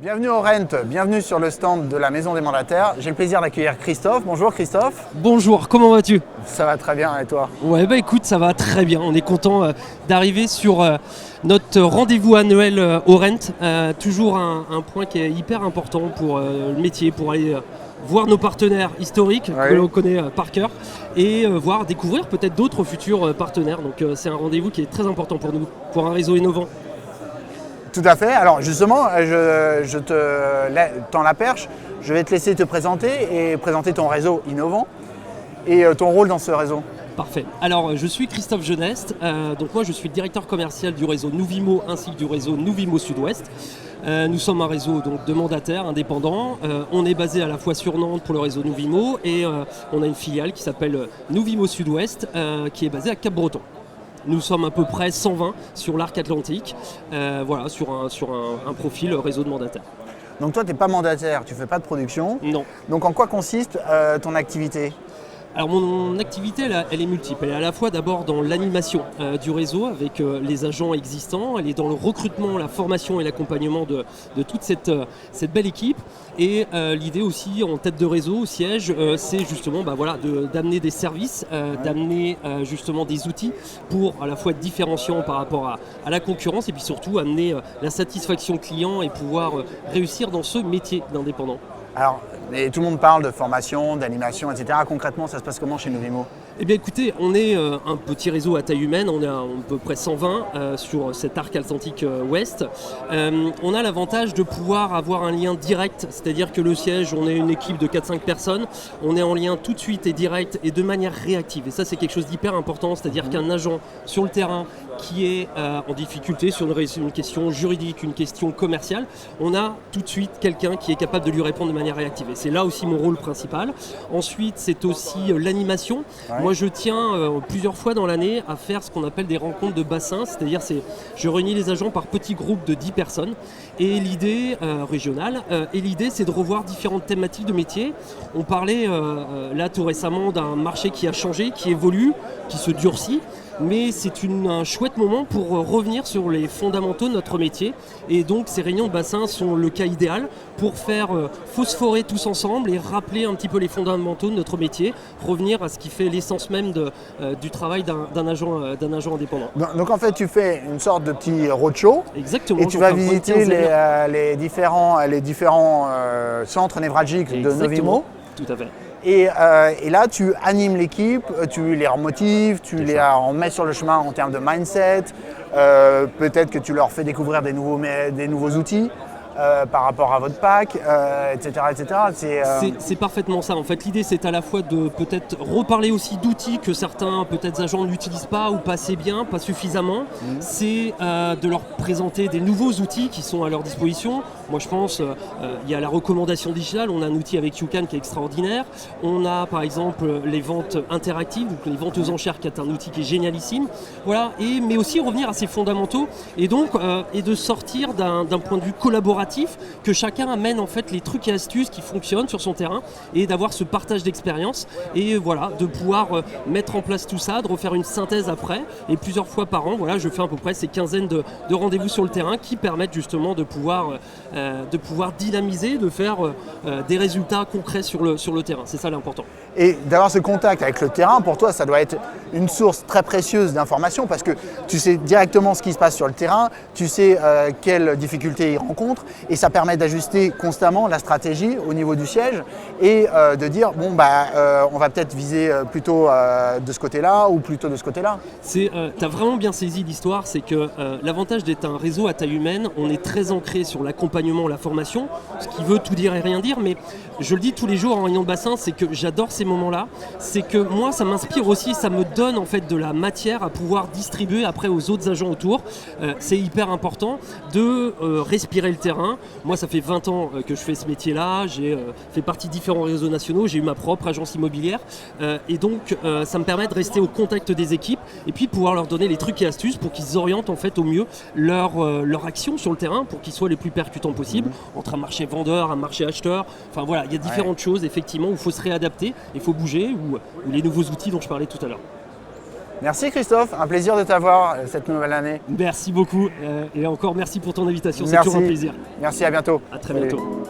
Bienvenue au Rent, bienvenue sur le stand de la Maison des Mandataires. J'ai le plaisir d'accueillir Christophe. Bonjour Christophe. Bonjour, comment vas-tu? Ça va très bien et toi? Ouais bah écoute, ça va très bien. On est content d'arriver sur notre rendez-vous annuel au Rent. Toujours un point qui est hyper important pour le métier, pour aller voir nos partenaires historiques que l'on connaît par cœur et découvrir peut-être d'autres futurs partenaires. Donc c'est un rendez-vous qui est très important pour nous, pour un réseau innovant. Tout à fait. Alors justement, je te tends la perche. Je vais te laisser te présenter et présenter ton réseau innovant et ton rôle dans ce réseau. Parfait. Alors, je suis Christophe Geneste. Donc moi, je suis le directeur commercial du réseau Nouvimo ainsi que du réseau Nouvimo Sud-Ouest. Nous sommes un réseau donc, de mandataires indépendants. On est basé à la fois sur Nantes pour le réseau Nouvimo et on a une filiale qui s'appelle Nouvimo Sud-Ouest qui est basée à Cap-Breton. Nous sommes à peu près 120 sur l'arc atlantique, sur un profil réseau de mandataires. Donc toi, tu n'es pas mandataire, tu ne fais pas de production. Non. Donc en quoi consiste ton activité ? Alors mon activité, elle est multiple. Elle est à la fois d'abord dans l'animation du réseau avec les agents existants. Elle est dans le recrutement, la formation et l'accompagnement de toute cette belle équipe. Et l'idée aussi en tête de réseau, au siège, c'est justement d'amener des services, d'amener justement des outils pour à la fois être différenciant par rapport à la concurrence et puis surtout amener la satisfaction client et pouvoir réussir dans ce métier d'indépendant. Alors, tout le monde parle de formation, d'animation, etc. Concrètement, ça se passe comment chez Nouvimo ? Eh bien écoutez, on est un petit réseau à taille humaine, on est à peu près 120 sur cet arc atlantique ouest. On a l'avantage de pouvoir avoir un lien direct, c'est-à-dire que le siège, on est une équipe de 4-5 personnes, on est en lien tout de suite et direct et de manière réactive. Et ça c'est quelque chose d'hyper important, c'est-à-dire qu'un agent sur le terrain qui est en difficulté sur une question juridique, une question commerciale, on a tout de suite quelqu'un qui est capable de lui répondre de manière réactive. Et c'est là aussi mon rôle principal. Ensuite, c'est aussi l'animation. Ouais. Moi, je tiens plusieurs fois dans l'année à faire ce qu'on appelle des rencontres de bassin, c'est-à-dire je réunis les agents par petits groupes de 10 personnes et l'idée régionale, c'est de revoir différentes thématiques de métier. On parlait là tout récemment d'un marché qui a changé, qui évolue, qui se durcit. Mais c'est un chouette moment pour revenir sur les fondamentaux de notre métier. Et donc ces réunions de bassin sont le cas idéal pour faire phosphorer tous ensemble et rappeler un petit peu les fondamentaux de notre métier, revenir à ce qui fait l'essence même du travail d'un agent indépendant. Donc en fait tu fais une sorte de petit roadshow. Exactement. Et tu vas visiter les différents centres névralgiques. Exactement. De Nouvimo. Tout à fait. Et là, tu animes l'équipe, tu les remotives, tu les remets sur le chemin en termes de mindset. Peut-être que tu leur fais découvrir des nouveaux outils par rapport à votre pack, etc. C'est parfaitement ça. En fait, l'idée, c'est à la fois de peut-être reparler aussi d'outils que certains peut-être agents n'utilisent pas ou pas assez bien, pas suffisamment. C'est de leur présenter des nouveaux outils qui sont à leur disposition. Moi, je pense, il y a la recommandation digitale. On a un outil avec YouCan qui est extraordinaire. On a, par exemple, les ventes interactives, donc les ventes aux enchères, qui est un outil qui est génialissime. Voilà. Mais aussi revenir à ses fondamentaux et donc et de sortir d'un point de vue collaboratif, que chacun amène en fait les trucs et astuces qui fonctionnent sur son terrain et d'avoir ce partage d'expérience et de pouvoir mettre en place tout ça, de refaire une synthèse après et plusieurs fois par an, je fais à peu près ces quinzaines de rendez-vous sur le terrain qui permettent justement de pouvoir dynamiser, de faire des résultats concrets sur le terrain. C'est ça l'important. Et d'avoir ce contact avec le terrain, pour toi, ça doit être une source très précieuse d'informations parce que tu sais directement ce qui se passe sur le terrain, tu sais quelles difficultés ils rencontrent et ça permet d'ajuster constamment la stratégie au niveau du siège et de dire on va peut-être viser plutôt de ce côté-là ou plutôt de ce côté-là. Tu as vraiment bien saisi l'histoire, c'est que l'avantage d'être un réseau à taille humaine, on est très ancré sur l'accompagnement, la formation, ce qui veut tout dire et rien dire, mais je le dis tous les jours en réunion de bassin, c'est que j'adore ces moments-là, c'est que moi ça m'inspire aussi, ça me donne en fait de la matière à pouvoir distribuer après aux autres agents autour. C'est hyper important de respirer le terrain. Moi ça fait 20 ans que je fais ce métier-là, j'ai fait partie de différents réseaux nationaux, j'ai eu ma propre agence immobilière et donc ça me permet de rester au contact des équipes et puis pouvoir leur donner les trucs et astuces pour qu'ils orientent en fait au mieux leur action sur le terrain pour qu'ils soient les plus percutants possible entre un marché vendeur, un marché acheteur. Enfin voilà, il y a différentes choses effectivement où il faut se réadapter, il faut bouger ou les nouveaux outils dont je parlais tout à l'heure. Merci Christophe, un plaisir de t'avoir cette nouvelle année. Merci beaucoup et encore merci pour ton invitation, c'est Merci. toujours un plaisir. Merci, à bientôt. À très Salut. bientôt.